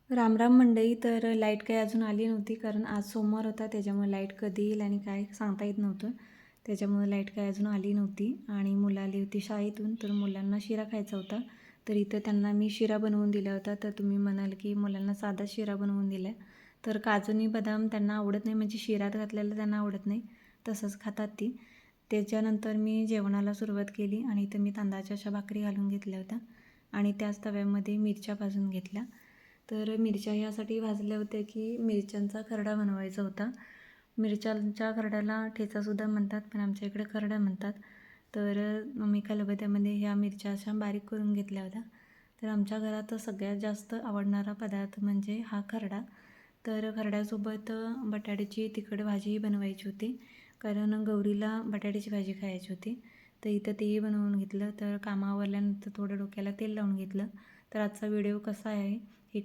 रामराम मंडळी. तर लाईट काही अजून आली नव्हती, कारण आज सोमवार होता, त्याच्यामुळे लाईट कधी येईल आणि काय सांगता येत नव्हतं. त्याच्यामुळे लाईट काही अजून आली नव्हती आणि मुलं आली होती शाळेतून, तर मुलांना शिरा खायचा होता. तर इथं त्यांना मी शिरा बनवून दिला होता. तर तुम्ही म्हणाल की मुलांना साधा शिरा बनवून दिला, तर काजूनी बदाम त्यांना आवडत नाही, म्हणजे शिऱ्यात घातलेलं त्यांना आवडत नाही, तसंच खातात ती. त्याच्यानंतर मी जेवणाला सुरुवात केली आणि इथं मी तांदळाच्या अशा भाकरी घालून घेतल्या होत्या आणि त्याच तव्यामध्ये मिरच्या भाजून घेतल्या. तर मिरच्या यासाठी भाजल्या होत्या की मिरच्यांचा खरडा बनवायचा होता. मिरच्यांच्या खरड्याला ठेचासुद्धा म्हणतात, पण आमच्या इकडे खरडा म्हणतात. तर मी खलबत्त्यामध्ये ह्या मिरच्या अशा बारीक करून घेतल्या होत्या. तर आमच्या घरात सगळ्यात जास्त आवडणारा पदार्थ म्हणजे हा खरडा. तर खरड्यासोबत बटाट्याची तिखट भाजीही बनवायची होती, कारण गौरीला बटाट्याची भाजी खायची होती. तर इथं तेही बनवून घेतलं. तर कामावरल्यानंतर थोडं डोक्याला तेल लावून घेतलं. तर आजचा व्हिडिओ कसा आहे हे